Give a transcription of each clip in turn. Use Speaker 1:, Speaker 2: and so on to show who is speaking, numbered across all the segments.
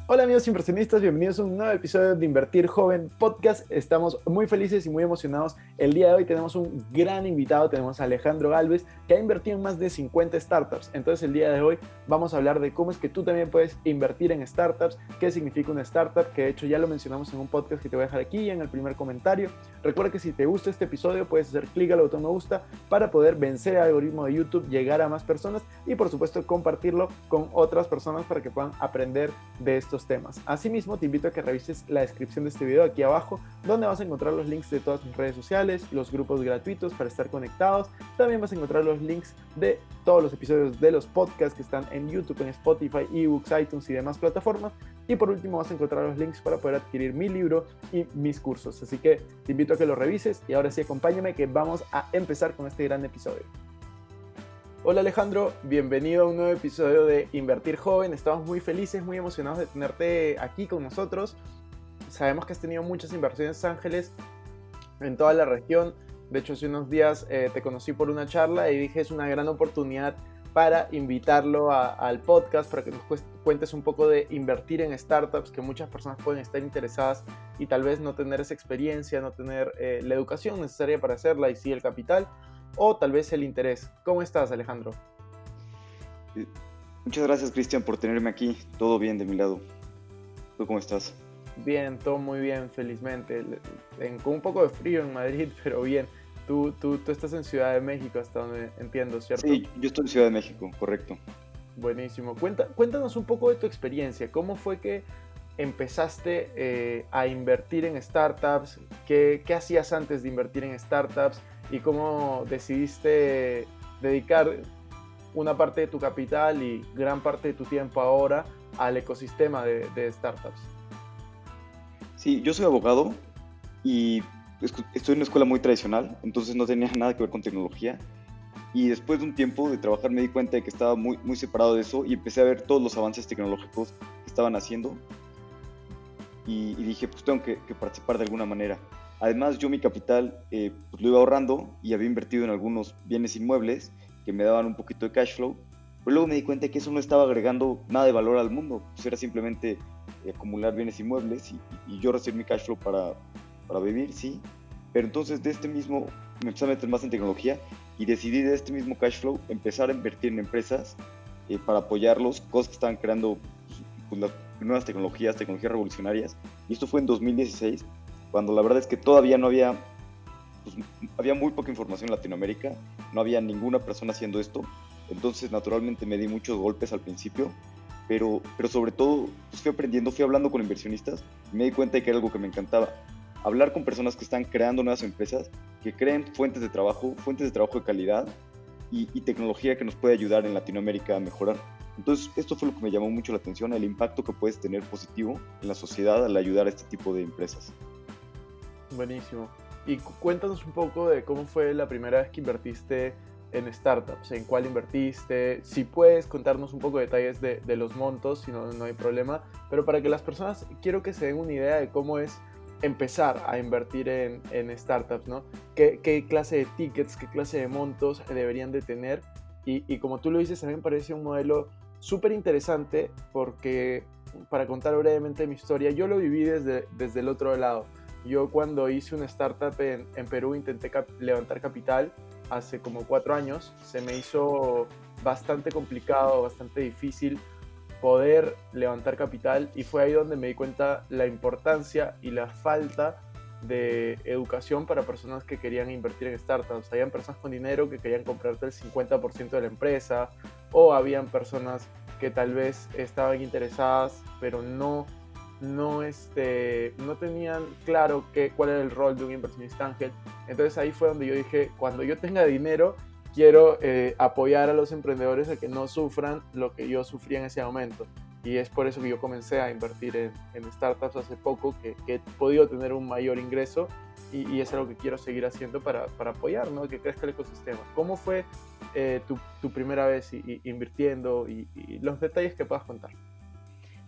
Speaker 1: Hola amigos inversionistas, bienvenidos a un nuevo episodio de Invertir Joven Podcast. Estamos muy felices y muy emocionados. El día de hoy tenemos un gran invitado, tenemos a Alejandro Galvez, que ha invertido en más de 50 startups. Entonces el día de hoy vamos a hablar de cómo es que tú también puedes invertir en startups, qué significa una startup, que de hecho ya lo mencionamos en un podcast que te voy a dejar aquí en el primer comentario. Recuerda que si te gusta este episodio puedes hacer clic al botón me gusta para poder vencer el algoritmo de YouTube, llegar a más personas y por supuesto compartirlo con otras personas para que puedan aprender de estos temas. Asimismo, te invito a que revises la descripción de este video aquí abajo, donde vas a encontrar los links de todas mis redes sociales, los grupos gratuitos para estar conectados. También vas a encontrar los links de todos los episodios de los podcasts que están en YouTube, en Spotify, eBooks, iTunes y demás plataformas. Y por último vas a encontrar los links para poder adquirir mi libro y mis cursos. Así que te invito a que lo revises y ahora sí acompáñame que vamos a empezar con este gran episodio. Hola Alejandro, bienvenido a un nuevo episodio de Invertir Joven. Estamos muy felices, muy emocionados de tenerte aquí con nosotros. Sabemos que has tenido muchas inversiones ángeles en toda la región. De hecho, hace unos días te conocí por una charla y dije es una gran oportunidad para invitarlo al podcast, para que nos cuentes un poco de invertir en startups, que muchas personas pueden estar interesadas y tal vez no tener esa experiencia, no tener la educación necesaria para hacerla y sí el capital, o tal vez el interés. ¿Cómo estás, Alejandro?
Speaker 2: Muchas gracias, Cristian, por tenerme aquí. Todo bien de mi lado. ¿Tú cómo estás?
Speaker 1: Bien, todo muy bien, felizmente. Con un poco de frío en Madrid, pero bien. Tú estás en Ciudad de México, hasta donde entiendo, ¿cierto?
Speaker 2: Sí, yo estoy en Ciudad de México, correcto.
Speaker 1: Buenísimo. Cuéntanos un poco de tu experiencia. ¿Cómo fue que empezaste a invertir en startups? ¿Qué hacías antes de invertir en startups? ¿Y cómo decidiste dedicar una parte de tu capital y gran parte de tu tiempo ahora al ecosistema de startups?
Speaker 2: Sí, yo soy abogado y estoy en una escuela muy tradicional, entonces no tenía nada que ver con tecnología. Y después de un tiempo de trabajar me di cuenta de que estaba muy separado de eso y empecé a ver todos los avances tecnológicos que estaban haciendo y dije, pues tengo que participar de alguna manera. Además, yo mi capital pues lo iba ahorrando y había invertido en algunos bienes inmuebles que me daban un poquito de cash flow, pero luego me di cuenta que eso no estaba agregando nada de valor al mundo, pues era simplemente acumular bienes inmuebles y yo recibir mi cash flow para vivir, sí, pero entonces de este mismo me empecé a meter más en tecnología y decidí de este mismo cash flow empezar a invertir en empresas para apoyarlos, cosas que estaban creando pues, las nuevas tecnologías revolucionarias, y esto fue en 2016, cuando la verdad es que todavía no había, pues, había muy poca información en Latinoamérica, no había ninguna persona haciendo esto, entonces naturalmente me di muchos golpes al principio, pero sobre todo pues, fui aprendiendo, fui hablando con inversionistas y me di cuenta de que era algo que me encantaba, hablar con personas que están creando nuevas empresas, que creen fuentes de trabajo de calidad y tecnología que nos puede ayudar en Latinoamérica a mejorar. Entonces, esto fue lo que me llamó mucho la atención, el impacto que puedes tener positivo en la sociedad al ayudar a este tipo de empresas.
Speaker 1: Buenísimo. Y cuéntanos un poco de cómo fue la primera vez que invertiste en startups, en cuál invertiste, si puedes contarnos un poco de detalles de los montos, si no, no hay problema, pero para que las personas, quiero que se den una idea de cómo es empezar a invertir en startups, ¿no? ¿Qué clase de tickets, qué clase de montos deberían de tener? Y como tú lo dices, a mí me parece un modelo súper interesante porque, para contar brevemente mi historia, yo lo viví desde el otro lado. Yo cuando hice una startup en Perú intenté levantar capital hace como 4 años. Se me hizo bastante complicado, bastante difícil poder levantar capital y fue ahí donde me di cuenta la importancia y la falta de educación para personas que querían invertir en startups. Habían personas con dinero que querían comprarte el 50% de la empresa, o habían personas que tal vez estaban interesadas pero no tenían claro cuál era el rol de un inversionista ángel. Entonces ahí fue donde yo dije, cuando yo tenga dinero, quiero apoyar a los emprendedores a que no sufran lo que yo sufrí en ese momento. Y es por eso que yo comencé a invertir en startups hace poco, que he podido tener un mayor ingreso y es algo que quiero seguir haciendo para apoyar, ¿no? Que crezca el ecosistema. ¿Cómo fue tu primera vez invirtiendo y los detalles que puedas contar?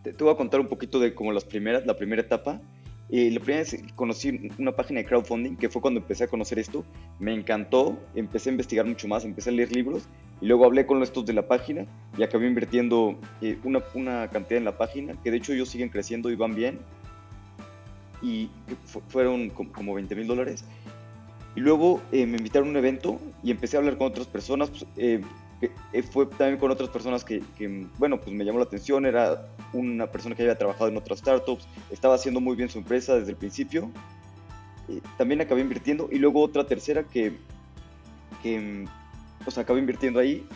Speaker 2: Te voy a contar un poquito de como la primera etapa. La primera vez conocí una página de crowdfunding, que fue cuando empecé a conocer esto. Me encantó, empecé a investigar mucho más, empecé a leer libros Y luego hablé con estos de la página y acabé invirtiendo una cantidad en la página, que de hecho ellos siguen creciendo y van bien, y fueron como $20,000. Y luego me invitaron a un evento y empecé a hablar con otras personas. Pues, fue también con otras personas bueno, pues me llamó la atención. Era una persona que había trabajado en otras startups, estaba haciendo muy bien su empresa desde el principio. También acabé invirtiendo, y luego otra tercera o sea, acabé invirtiendo ahí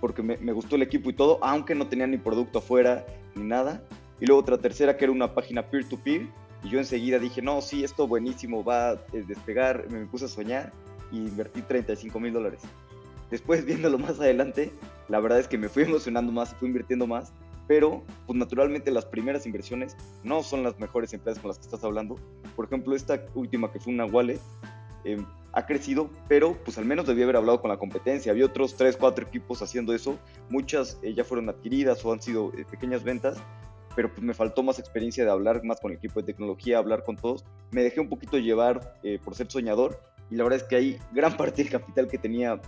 Speaker 2: porque me gustó el equipo y todo, aunque no tenía ni producto afuera ni nada. Y luego otra tercera que era una página peer-to-peer, y yo enseguida dije, no, sí, esto buenísimo, va a despegar. Me puse a soñar y invertí $35,000. Después, viéndolo más adelante, la verdad es que me fui emocionando más y fui invirtiendo más, pero pues naturalmente las primeras inversiones no son las mejores empresas con las que estás hablando. Por ejemplo, esta última, que fue una wallet, ha crecido, pero pues al menos debía haber hablado con la competencia. Había otros 3, 4 equipos haciendo eso, muchas ya fueron adquiridas o han sido pequeñas ventas, pero pues me faltó más experiencia de hablar más con el equipo de tecnología, hablar con todos. Me dejé un poquito llevar por ser soñador, y la verdad es que ahí gran parte del capital que tenía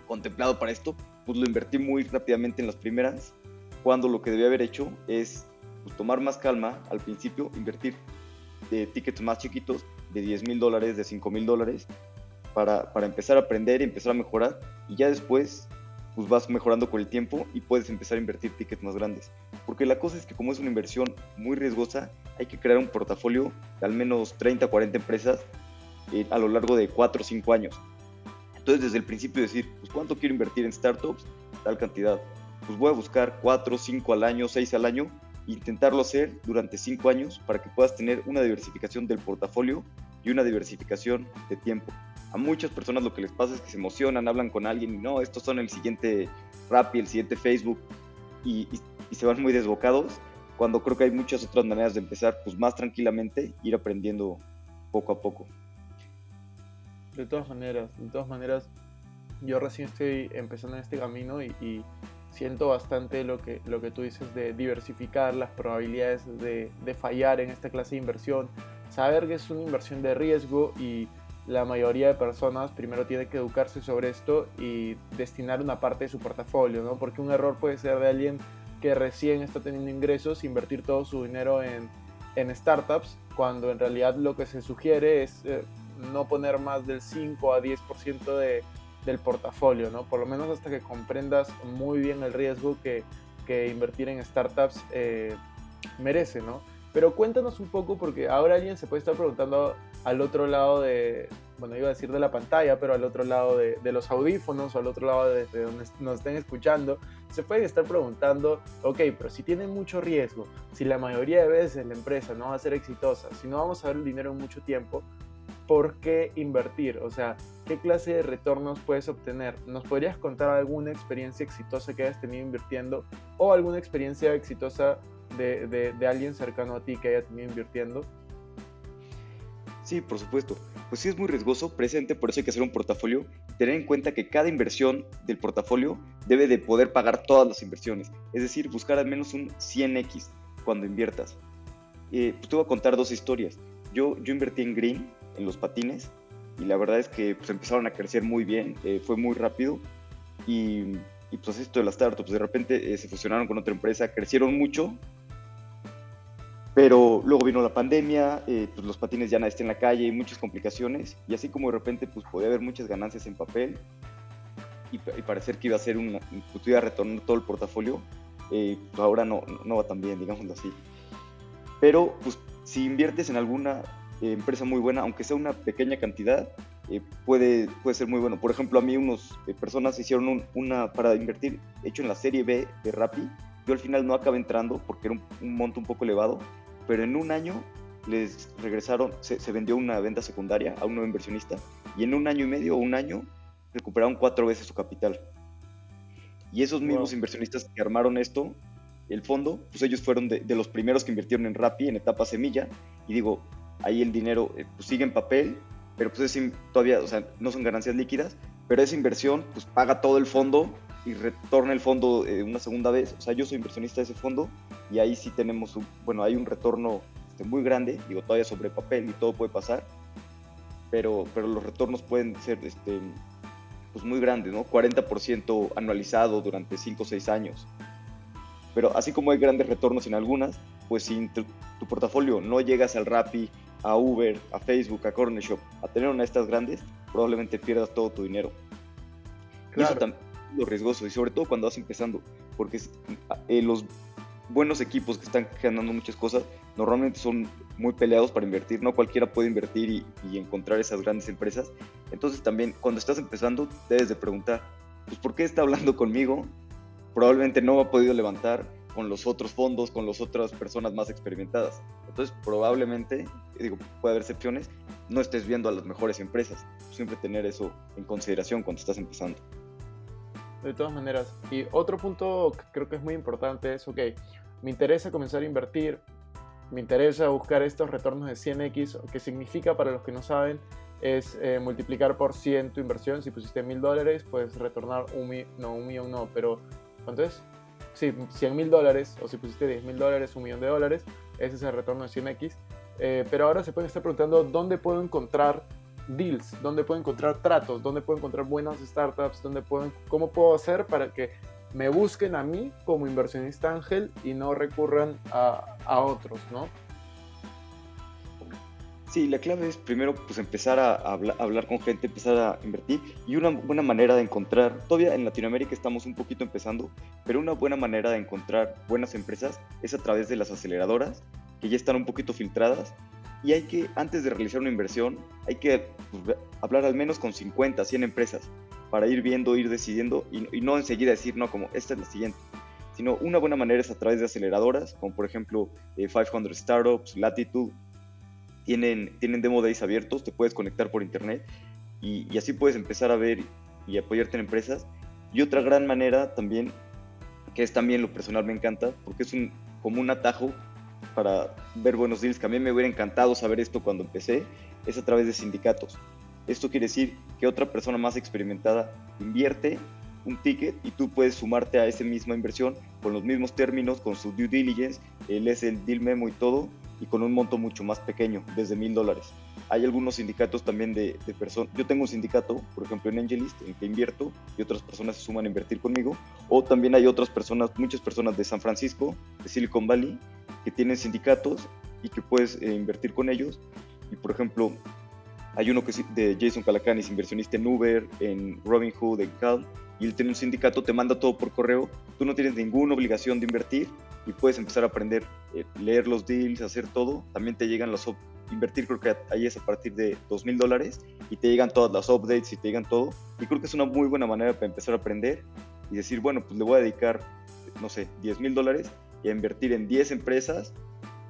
Speaker 2: contemplado para esto, pues lo invertí muy rápidamente en las primeras, cuando lo que debía haber hecho es pues, tomar más calma al principio, invertir tickets más chiquitos de $10,000, de $5,000, para empezar a aprender y empezar a mejorar, y ya después pues vas mejorando con el tiempo y puedes empezar a invertir tickets más grandes. Porque la cosa es que como es una inversión muy riesgosa, hay que crear un portafolio de al menos 30 o 40 empresas a lo largo de 4 o 5 años. Entonces, desde el principio decir, pues ¿cuánto quiero invertir en startups? Tal cantidad. Pues voy a buscar 4, 5 al año, 6 al año, e intentarlo hacer durante 5 años para que puedas tener una diversificación del portafolio y una diversificación de tiempo. A muchas personas lo que les pasa es que se emocionan, hablan con alguien y no, estos son el siguiente Rappi, el siguiente Facebook, y se van muy desbocados, cuando creo que hay muchas otras maneras de empezar pues más tranquilamente, ir aprendiendo poco a poco.
Speaker 1: De todas maneras, yo recién estoy empezando en este camino y siento bastante lo que tú dices de diversificar las probabilidades de fallar en esta clase de inversión. Saber que es una inversión de riesgo, y la mayoría de personas primero tiene que educarse sobre esto y destinar una parte de su portafolio, ¿no? Porque un error puede ser de alguien que recién está teniendo ingresos, invertir todo su dinero en startups, cuando en realidad lo que se sugiere es no poner más del 5 a 10% del portafolio, ¿no? Por lo menos hasta que comprendas muy bien el riesgo que invertir en startups merece, ¿no? Pero cuéntanos un poco, porque ahora alguien se puede estar preguntando al otro lado bueno, iba a decir de la pantalla, pero al otro lado de los audífonos, o al otro lado de donde nos estén escuchando, se pueden estar preguntando, ok, pero si tiene mucho riesgo, si la mayoría de veces la empresa no va a ser exitosa, si no vamos a ver el dinero en mucho tiempo, ¿por qué invertir? O sea, ¿qué clase de retornos puedes obtener? ¿Nos podrías contar alguna experiencia exitosa que hayas tenido invirtiendo, o alguna experiencia exitosa de alguien cercano a ti que haya tenido invirtiendo?
Speaker 2: Sí, por supuesto. Pues sí, es muy riesgoso, precisamente por eso hay que hacer un portafolio, tener en cuenta que cada inversión del portafolio debe de poder pagar todas las inversiones, es decir, buscar al menos un 100x cuando inviertas. Pues te voy a contar 2 historias. Yo invertí en Green, en los patines, y la verdad es que pues, empezaron a crecer muy bien, fue muy rápido, y pues esto de las startups, de repente se fusionaron con otra empresa, crecieron mucho, pero luego vino la pandemia, pues los patines ya nadie está en la calle, y muchas complicaciones, y así como de repente pues podía haber muchas ganancias en papel, y parecer que iba a ser pues iba a retornar todo el portafolio, pues ahora no va tan bien, digámoslo así. Pero pues si inviertes en alguna empresa muy buena, aunque sea una pequeña cantidad, puede ser muy bueno. Por ejemplo, a mí unas personas hicieron una para invertir hecho en la serie B de Rappi. Yo al final no acabé entrando porque era un monto un poco elevado, pero en un año les regresaron, se vendió una venta secundaria a un nuevo inversionista, y en un año y medio o un año recuperaron 4 veces su capital. Y esos mismos inversionistas que armaron esto, el fondo, pues ellos fueron de los primeros que invirtieron en Rappi en etapa semilla, y digo, ahí el dinero pues sigue en papel, pero pues todavía, o sea, no son ganancias líquidas, pero esa inversión pues paga todo el fondo y retorna el fondo una segunda vez. O sea, yo soy inversionista de ese fondo, y ahí sí tenemos hay un retorno muy grande, digo, todavía sobre papel y todo puede pasar, pero los retornos pueden ser pues muy grandes, ¿no? 40% anualizado durante 5 o 6 años. Pero así como hay grandes retornos en algunas, pues si en tu portafolio no llegas al Rappi, a Uber, a Facebook, a Corner Shop, a tener una de estas grandes, probablemente pierdas todo tu dinero. Y eso
Speaker 1: Claro.
Speaker 2: también es lo riesgoso, y sobre todo cuando vas empezando, porque los buenos equipos que están ganando muchas cosas normalmente son muy peleados para invertir, no cualquiera puede invertir y encontrar esas grandes empresas. Entonces también cuando estás empezando debes de preguntar, pues ¿por qué está hablando conmigo? Probablemente no ha podido levantar con los otros fondos, con las otras personas más experimentadas. Entonces probablemente, digo, puede haber excepciones, no estés viendo a las mejores empresas. Siempre tener eso en consideración cuando estás empezando.
Speaker 1: De todas maneras. Y otro punto que creo que es muy importante es, ok, me interesa comenzar a invertir, me interesa buscar estos retornos de 100x, que significa, para los que no saben, es multiplicar por 100 tu inversión. Si pusiste $1,000, puedes retornar un millón no, pero ¿cuánto es? Sí, $100,000, o si pusiste $10,000, $1,000,000, ese es el retorno de 100x. Pero ahora se pueden estar preguntando dónde puedo encontrar deals, dónde puedo encontrar tratos, dónde puedo encontrar buenas startups, cómo puedo hacer para que me busquen a mí como inversionista ángel y no recurran a otros, ¿no?
Speaker 2: Sí, la clave es primero pues empezar a hablar con gente, empezar a invertir, y una buena manera de encontrar, todavía en Latinoamérica estamos un poquito empezando, pero una buena manera de encontrar buenas empresas es a través de las aceleradoras, que ya están un poquito filtradas, y hay que, antes de realizar una inversión, hay que pues, hablar al menos con 50, 100 empresas, para ir viendo, ir decidiendo, y no enseguida decir, no, como esta es la siguiente, sino una buena manera es a través de aceleradoras, como por ejemplo 500 Startups, Latitude. Tienen demo days abiertos, te puedes conectar por internet y así puedes empezar a ver y apoyarte en empresas. Y otra gran manera también, que es también lo personal me encanta, porque es como un atajo para ver buenos deals, que a mí me hubiera encantado saber esto cuando empecé, es a través de sindicatos. Esto quiere decir que otra persona más experimentada invierte un ticket y tú puedes sumarte a esa misma inversión con los mismos términos, con su due diligence, lees el deal memo y todo, y con un monto mucho más pequeño, desde $1,000. Hay algunos sindicatos también de personas. Yo tengo un sindicato, por ejemplo en AngelList, en que invierto y otras personas se suman a invertir conmigo. O también hay otras personas, muchas personas de San Francisco, de Silicon Valley, que tienen sindicatos y que puedes invertir con ellos. Y por ejemplo, hay uno que es de Jason Calacanis, inversionista en Uber, en Robinhood, en Calm, y él tiene un sindicato, te manda todo por correo, tú no tienes ninguna obligación de invertir y puedes empezar a aprender, leer los deals, hacer todo. También te llegan invertir, creo que ahí es a partir de $2,000 y te llegan todas las updates y te llegan todo. Y creo que es una muy buena manera para empezar a aprender y decir, bueno, pues le voy a dedicar, no sé, $10,000 y a invertir en 10 empresas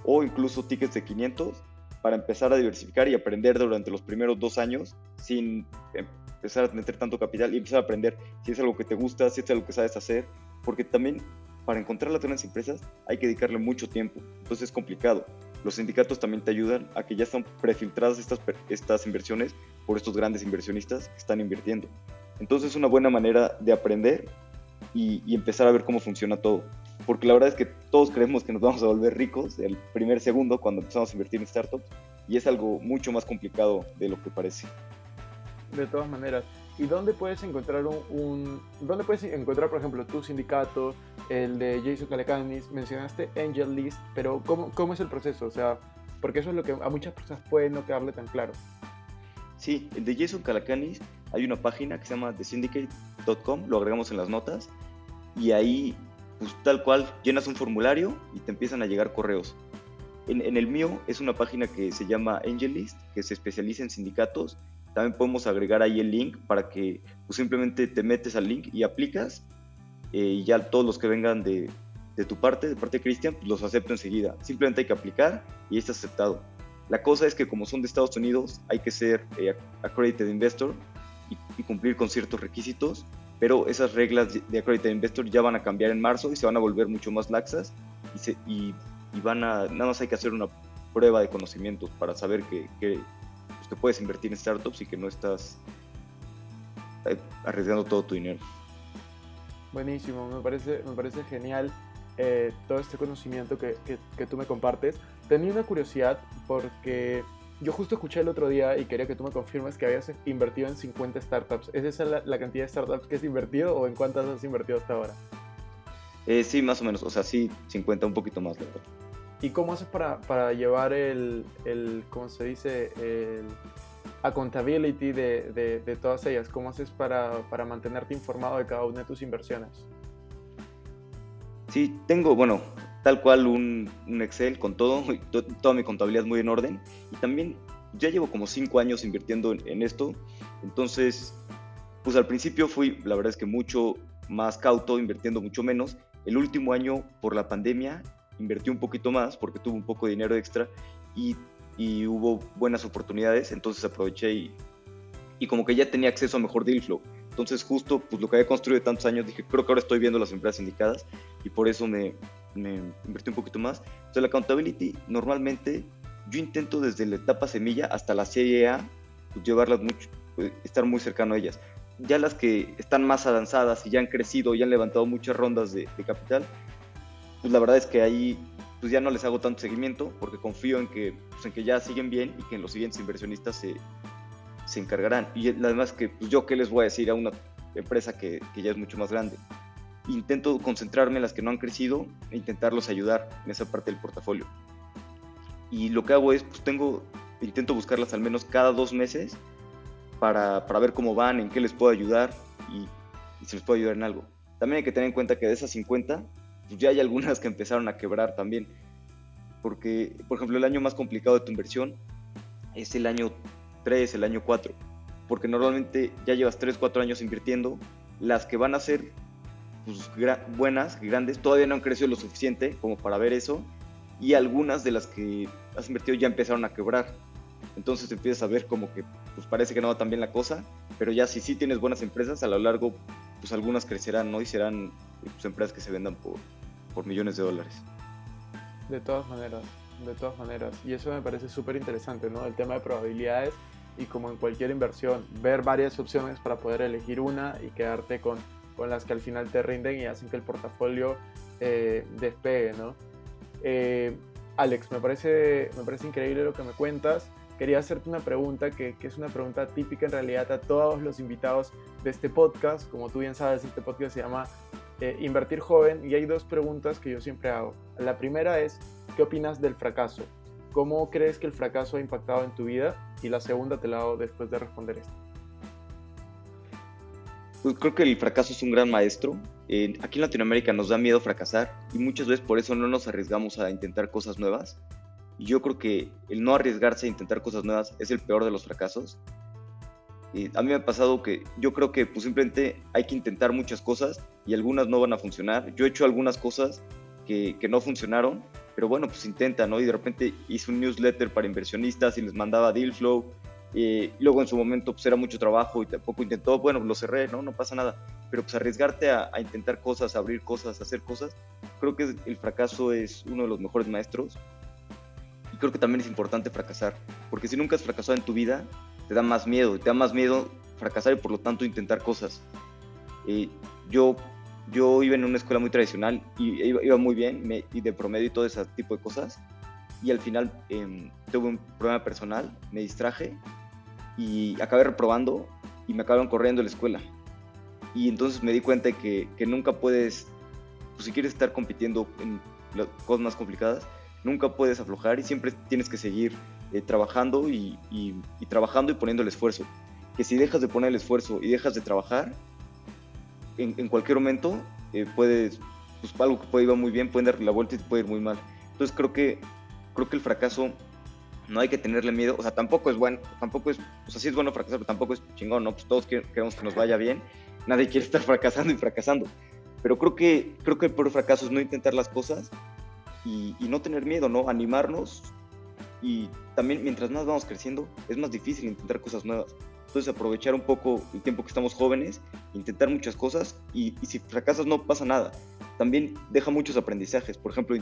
Speaker 2: o incluso tickets de 500 para empezar a diversificar y aprender durante los primeros 2 años sin empezar a meter tanto capital y empezar a aprender si es algo que te gusta, si es algo que sabes hacer, porque también para encontrar las grandes empresas hay que dedicarle mucho tiempo, entonces es complicado. Los sindicatos también te ayudan a que ya están prefiltradas estas inversiones por estos grandes inversionistas que están invirtiendo. Entonces es una buena manera de aprender y empezar a ver cómo funciona todo. Porque la verdad es que todos creemos que nos vamos a volver ricos el primer segundo cuando empezamos a invertir en startups y es algo mucho más complicado de lo que parece.
Speaker 1: De todas maneras. ¿Y dónde puedes encontrar dónde puedes encontrar, por ejemplo, tu sindicato, el de Jason Calacanis? Mencionaste AngelList, pero ¿cómo es el proceso? O sea, porque eso es lo que a muchas personas puede no quedarle tan claro.
Speaker 2: Sí, el de Jason Calacanis, hay una página que se llama thesyndicate.com, lo agregamos en las notas y ahí pues tal cual llenas un formulario y te empiezan a llegar correos. En el mío es una página que se llama AngelList, que se especializa en sindicatos. También podemos agregar ahí el link para que pues, simplemente te metes al link y aplicas y ya todos los que vengan de tu parte, de parte de Cristian, pues los acepto enseguida. Simplemente hay que aplicar y está aceptado. La cosa es que como son de Estados Unidos, hay que ser accredited investor y cumplir con ciertos requisitos, pero esas reglas de accredited investor ya van a cambiar en marzo y se van a volver mucho más laxas y nada más hay que hacer una prueba de conocimientos para saber que puedes invertir en startups y que no estás arriesgando todo tu dinero.
Speaker 1: Buenísimo, me parece genial todo este conocimiento que tú me compartes. Tenía una curiosidad porque yo justo escuché el otro día y quería que tú me confirmes que habías invertido en 50 startups. ¿Es esa la cantidad de startups que has invertido o en cuántas has invertido hasta ahora?
Speaker 2: Sí, más o menos, o sea, sí, 50, un poquito más, la verdad.
Speaker 1: ¿Y cómo haces para llevar ¿cómo se dice? El accountability de todas ellas. ¿Cómo haces para mantenerte informado de cada una de tus inversiones?
Speaker 2: Sí, tengo, bueno, tal cual un Excel con todo, y toda mi contabilidad muy en orden. Y también ya llevo como 5 años invirtiendo en esto. Entonces, pues al principio fui, la verdad es que mucho más cauto, invirtiendo mucho menos. El último año, por la pandemia, invertí un poquito más porque tuve un poco de dinero extra y, y hubo buenas oportunidades. Entonces aproveché y como que ya tenía acceso a mejor deal flow. Entonces justo pues lo que había construido de tantos años, dije, creo que ahora estoy viendo las empresas indicadas y por eso me invertí un poquito más. Entonces la accountability, normalmente yo intento desde la etapa semilla hasta la serie A, pues, llevarlas mucho, estar muy cercano a ellas. Ya las que están más avanzadas y ya han crecido, ya han levantado muchas rondas de capital, pues la verdad es que ahí pues ya no les hago tanto seguimiento porque confío en que, pues, en que ya siguen bien y que en los siguientes inversionistas se encargarán. Y además que pues yo qué les voy a decir a una empresa que ya es mucho más grande. Intento concentrarme en las que no han crecido e intentarlos ayudar en esa parte del portafolio. Y lo que hago es, pues intento buscarlas al menos cada 2 meses para ver cómo van, en qué les puedo ayudar y si les puedo ayudar en algo. También hay que tener en cuenta que de esas 50, pues ya hay algunas que empezaron a quebrar también. Porque, por ejemplo, el año más complicado de tu inversión es el año 3, el año 4, porque normalmente ya llevas 3, 4 años invirtiendo, las que van a ser pues, buenas, grandes, todavía no han crecido lo suficiente como para ver eso, y algunas de las que has invertido ya empezaron a quebrar. Entonces empiezas a ver como que pues parece que no va tan bien la cosa, pero ya si sí tienes buenas empresas, a lo largo pues algunas crecerán, ¿no? Y serán pues, empresas que se vendan por millones de dólares.
Speaker 1: De todas maneras, de todas maneras. Y eso me parece súper interesante, ¿no? El tema de probabilidades y como en cualquier inversión, ver varias opciones para poder elegir una y quedarte con las que al final te rinden y hacen que el portafolio despegue, ¿no? Alex, me parece increíble lo que me cuentas. Quería hacerte una pregunta que es una pregunta típica en realidad a todos los invitados de este podcast. Como tú bien sabes, este podcast se llama Invertir Joven y hay dos preguntas que yo siempre hago. La primera es, ¿qué opinas del fracaso? ¿Cómo crees que el fracaso ha impactado en tu vida? Y la segunda te la hago después de responder esto.
Speaker 2: Pues creo que el fracaso es un gran maestro. Aquí en Latinoamérica nos da miedo fracasar y muchas veces por eso no nos arriesgamos a intentar cosas nuevas. Y yo creo que el no arriesgarse a intentar cosas nuevas es el peor de los fracasos. A mí me ha pasado que yo creo que pues, simplemente hay que intentar muchas cosas y algunas no van a funcionar. Yo he hecho algunas cosas que no funcionaron, pero bueno, pues intenta, ¿no? Y de repente hice un newsletter para inversionistas y les mandaba deal flow. Y luego en su momento pues era mucho trabajo y tampoco intentó, bueno, lo cerré, ¿no? No pasa nada. Pero pues arriesgarte a intentar cosas, a abrir cosas, a hacer cosas, creo que el fracaso es uno de los mejores maestros. Y creo que también es importante fracasar, porque si nunca has fracasado en tu vida, te da más miedo fracasar y por lo tanto intentar cosas. Eh, yo, yo iba en una escuela muy tradicional y iba muy bien, y de promedio y todo ese tipo de cosas, y al final tuve un problema personal, me distraje y acabé reprobando y me acabaron corriendo de la escuela. Y entonces me di cuenta de que nunca puedes, pues si quieres estar compitiendo en cosas más complicadas, nunca puedes aflojar y siempre tienes que seguir trabajando y trabajando y poniendo el esfuerzo. Que si dejas de poner el esfuerzo y dejas de trabajar, en cualquier momento puedes, pues algo que puede ir muy bien, puede dar la vuelta y te puede ir muy mal. Entonces creo que el fracaso no hay que tenerle miedo, o sea, tampoco es bueno, o sea, sí es bueno fracasar, pero tampoco es chingón, ¿no? Pues todos queremos que nos vaya bien, nadie quiere estar fracasando y fracasando, pero creo que el peor fracaso es no intentar las cosas y no tener miedo, ¿no? Animarnos y también mientras más vamos creciendo es más difícil intentar cosas nuevas. Entonces aprovechar un poco el tiempo que estamos jóvenes, intentar muchas cosas y si fracasas no pasa nada. También deja muchos aprendizajes. Por ejemplo,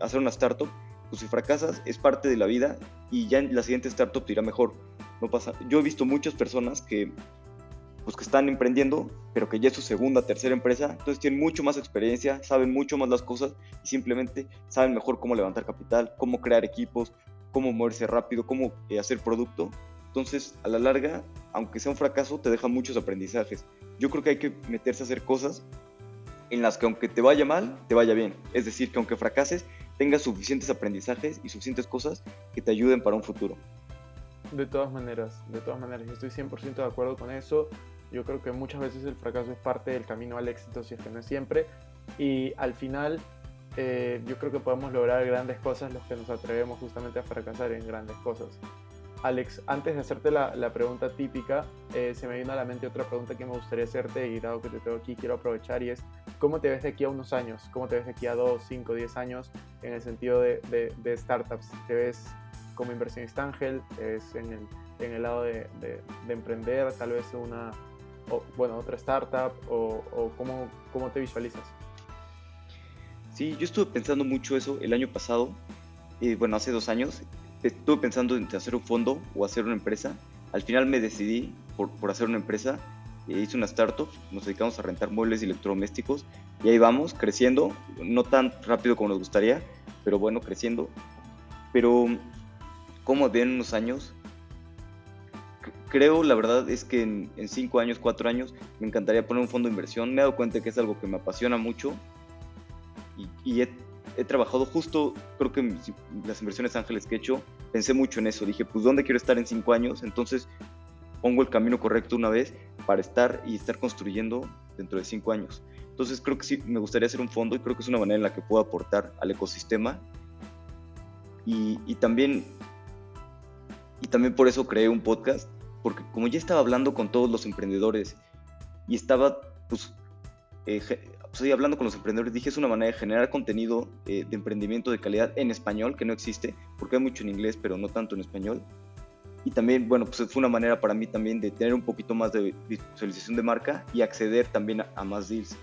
Speaker 2: hacer una startup, pues si fracasas es parte de la vida y ya en la siguiente startup te irá mejor. No pasa. Yo he visto muchas personas que están emprendiendo, pero que ya es su segunda, tercera empresa, entonces tienen mucho más experiencia, saben mucho más las cosas y simplemente saben mejor cómo levantar capital, cómo crear equipos, cómo moverse rápido, cómo hacer producto. Entonces, a la larga, aunque sea un fracaso, te deja muchos aprendizajes. Yo creo que hay que meterse a hacer cosas en las que aunque te vaya mal, te vaya bien. Es decir, que aunque fracases, tengas suficientes aprendizajes y suficientes cosas que te ayuden para un futuro.
Speaker 1: De todas maneras, yo estoy 100% de acuerdo con eso. Yo creo que muchas veces el fracaso es parte del camino al éxito, si es que no es siempre. Y al final, yo creo que podemos lograr grandes cosas los que nos atrevemos justamente a fracasar en grandes cosas. Alex, antes de hacerte la pregunta típica, se me vino a la mente otra pregunta que me gustaría hacerte, y dado que te tengo aquí, quiero aprovechar, y es, ¿cómo te ves de aquí a unos años? ¿Cómo te ves de aquí a 2, 5, 10 años en el sentido de startups? ¿Te ves como inversionista ángel? ¿Te ves en el lado de emprender, tal vez otra startup? ¿O cómo te visualizas?
Speaker 2: Sí, yo estuve pensando mucho eso el año pasado, hace 2 años. Estuve pensando en hacer un fondo o hacer una empresa. Al final me decidí por hacer una empresa. Hice una startup, nos dedicamos a rentar muebles y electrodomésticos y ahí vamos, creciendo, no tan rápido como nos gustaría, pero bueno, creciendo. Pero, ¿cómo ven unos años? Creo, la verdad, es que en 5 años, 4 años, me encantaría poner un fondo de inversión. Me he dado cuenta que es algo que me apasiona mucho y he trabajado justo, creo que las inversiones ángeles que he hecho, pensé mucho en eso. Dije, pues, ¿dónde quiero estar en 5 años? Entonces, pongo el camino correcto una vez para estar construyendo dentro de 5 años. Entonces, creo que sí, me gustaría hacer un fondo y creo que es una manera en la que puedo aportar al ecosistema. Y también por eso creé un podcast, porque como ya estaba hablando con todos los emprendedores y estaba, hablando con los emprendedores, dije, es una manera de generar contenido de emprendimiento de calidad en español, que no existe, porque hay mucho en inglés, pero no tanto en español. Y también, fue una manera para mí también de tener un poquito más de visualización de marca y acceder también a más deals.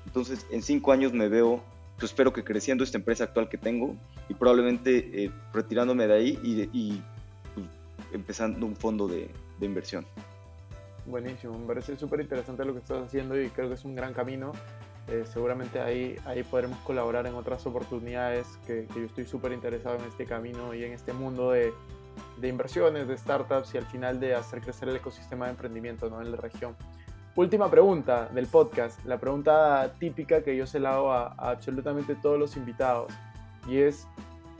Speaker 2: Entonces, en 5 años me veo, espero que creciendo esta empresa actual que tengo y probablemente retirándome de ahí y empezando un fondo de inversión.
Speaker 1: Buenísimo, me parece súper interesante lo que estás haciendo y creo que es un gran camino. Seguramente ahí podremos colaborar en otras oportunidades, que yo estoy súper interesado en este camino y en este mundo de inversiones, de startups y al final de hacer crecer el ecosistema de emprendimiento, ¿no?, en la región. Última pregunta del podcast, la pregunta típica que yo se la hago a absolutamente todos los invitados, y es: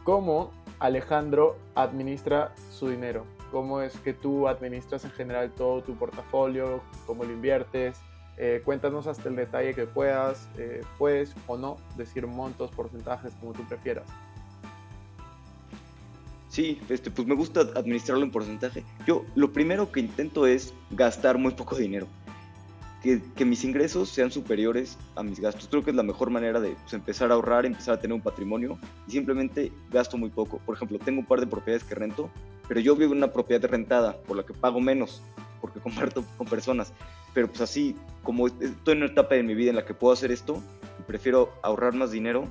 Speaker 1: ¿cómo Alejandro administra su dinero? ¿Cómo es que tú administras en general todo tu portafolio? ¿Cómo lo inviertes? Cuéntanos hasta el detalle que puedas. Puedes o no decir montos, porcentajes, como tú prefieras.
Speaker 2: Sí, pues me gusta administrarlo en porcentaje. Yo lo primero que intento es gastar muy poco dinero. Que mis ingresos sean superiores a mis gastos. Creo que es la mejor manera de empezar a ahorrar, empezar a tener un patrimonio, y simplemente gasto muy poco. Por ejemplo, tengo un par de propiedades que rento, pero yo vivo en una propiedad rentada, por la que pago menos, porque comparto con personas. Pero pues así, como estoy en una etapa de mi vida en la que puedo hacer esto, y prefiero ahorrar más dinero,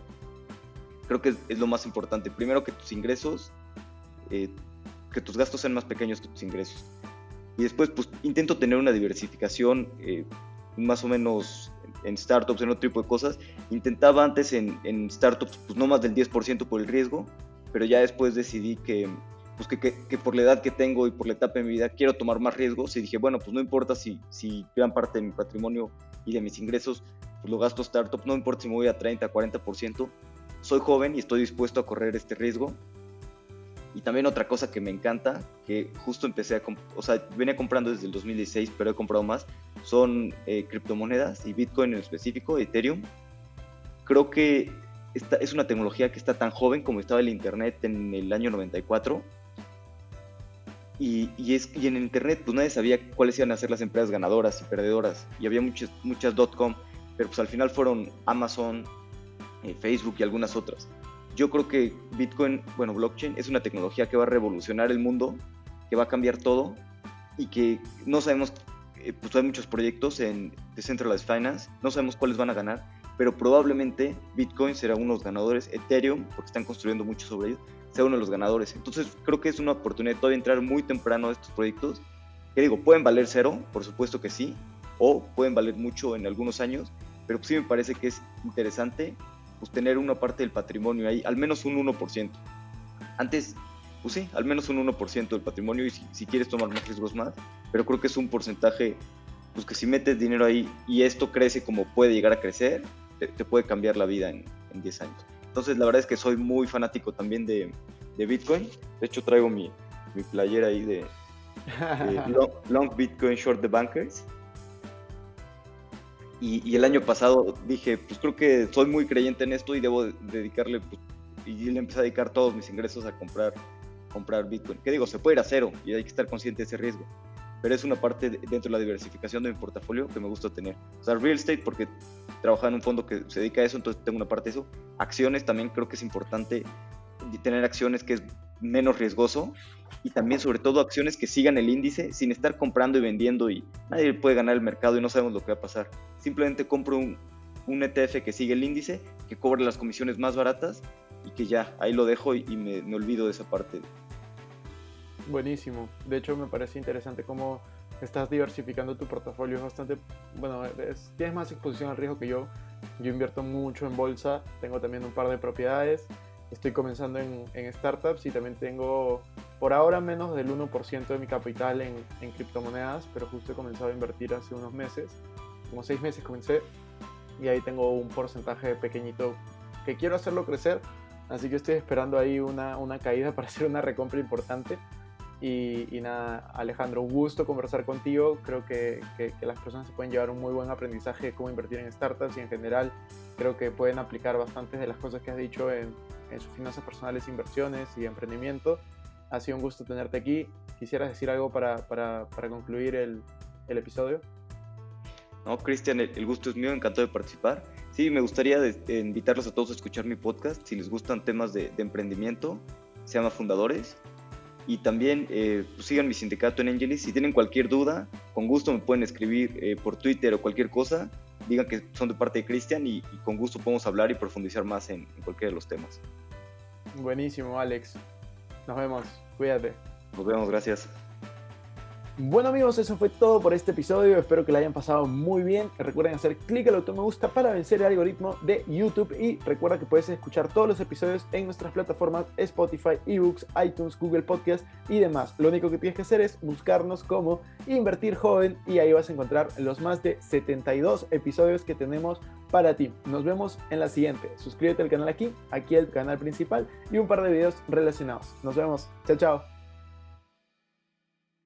Speaker 2: creo que es lo más importante. Primero, que tus ingresos, que tus gastos sean más pequeños que tus ingresos. Y después, intento tener una diversificación, más o menos en startups, en otro tipo de cosas. Intentaba antes en startups, no más del 10% por el riesgo, pero ya después decidí que por la edad que tengo y por la etapa de mi vida quiero tomar más riesgos, y dije, no importa si gran parte de mi patrimonio y de mis ingresos lo gasto startup, no importa si me voy a 30, 40%, soy joven y estoy dispuesto a correr este riesgo. Y también otra cosa que me encanta, que justo empecé venía comprando desde el 2016, pero he comprado más, son criptomonedas, y Bitcoin en específico, Ethereum. Creo que esta es una tecnología que está tan joven como estaba el Internet en el año 94. Y en el Internet nadie sabía cuáles iban a ser las empresas ganadoras y perdedoras. Y había muchas .com, pero al final fueron Amazon, Facebook y algunas otras. Yo creo que Bitcoin, blockchain, es una tecnología que va a revolucionar el mundo, que va a cambiar todo, y que no sabemos, hay muchos proyectos en Decentralized Finance, no sabemos cuáles van a ganar, pero probablemente Bitcoin será uno de los ganadores, Ethereum, porque están construyendo mucho sobre ellos, sea uno de los ganadores. Entonces creo que es una oportunidad de todavía entrar muy temprano a estos proyectos, que pueden valer cero, por supuesto que sí, o pueden valer mucho en algunos años, pero sí me parece que es interesante tener una parte del patrimonio ahí, al menos un 1%. Antes pues sí, al menos un 1% del patrimonio, y si quieres tomar más riesgos más, pero creo que es un porcentaje, pues que si metes dinero ahí y esto crece como puede llegar a crecer, te puede cambiar la vida en 10 años. Entonces la verdad es que soy muy fanático también de Bitcoin. De hecho traigo mi playera ahí de long Bitcoin, short the bankers. Y el año pasado dije, pues creo que soy muy creyente en esto y debo dedicarle, pues, y le empecé a dedicar todos mis ingresos a comprar Bitcoin. ¿Qué digo? Se puede ir a cero y hay que estar consciente de ese riesgo, pero es una parte dentro de la diversificación de mi portafolio que me gusta tener. O sea, real estate, porque trabajaba en un fondo que se dedica a eso, entonces tengo una parte de eso. Acciones también creo que es importante tener acciones que es menos riesgoso, y también sobre todo acciones que sigan el índice sin estar comprando y vendiendo y nadie puede ganar el mercado y no sabemos lo que va a pasar. Simplemente compro un ETF que sigue el índice, que cobre las comisiones más baratas y que ya, ahí lo dejo y me olvido de esa parte.
Speaker 1: Buenísimo. De hecho, me parece interesante cómo estás diversificando tu portafolio. Es bastante, bueno, tienes más exposición al riesgo que yo. Yo invierto mucho en bolsa, tengo también un par de propiedades, estoy comenzando en startups y también tengo por ahora menos del 1% de mi capital en criptomonedas, pero justo he comenzado a invertir hace unos meses, como 6 meses comencé, y ahí tengo un porcentaje pequeñito que quiero hacerlo crecer, así que estoy esperando ahí una caída para hacer una recompra importante. Y nada, Alejandro, un gusto conversar contigo. Creo que las personas se pueden llevar un muy buen aprendizaje de cómo invertir en startups, y en general creo que pueden aplicar bastantes de las cosas que has dicho en sus finanzas personales, inversiones y emprendimiento. Ha sido un gusto tenerte aquí. ¿Quisieras decir algo para concluir el episodio?
Speaker 2: No, Cristian, el gusto es mío, encantado de participar. Sí, me gustaría invitarlos a todos a escuchar mi podcast. Si les gustan temas de emprendimiento, se llama Fundadores. Y también pues sigan mi sindicato en Angelis. Si tienen cualquier duda, con gusto me pueden escribir por Twitter o cualquier cosa. Digan que son de parte de Cristian y con gusto podemos hablar y profundizar más en cualquiera de los temas.
Speaker 1: Buenísimo, Alex. Nos vemos. Cuídate.
Speaker 2: Nos vemos, gracias.
Speaker 1: Bueno amigos, eso fue todo por este episodio, espero que la hayan pasado muy bien. Recuerden hacer clic al botón me gusta para vencer el algoritmo de YouTube, y recuerda que puedes escuchar todos los episodios en nuestras plataformas Spotify, eBooks, iTunes, Google Podcast y demás. Lo único que tienes que hacer es buscarnos como Invertir Joven y ahí vas a encontrar los más de 72 episodios que tenemos para ti. Nos vemos en la siguiente. Suscríbete al canal aquí al canal principal, y un par de videos relacionados. Nos vemos. Chao, chao.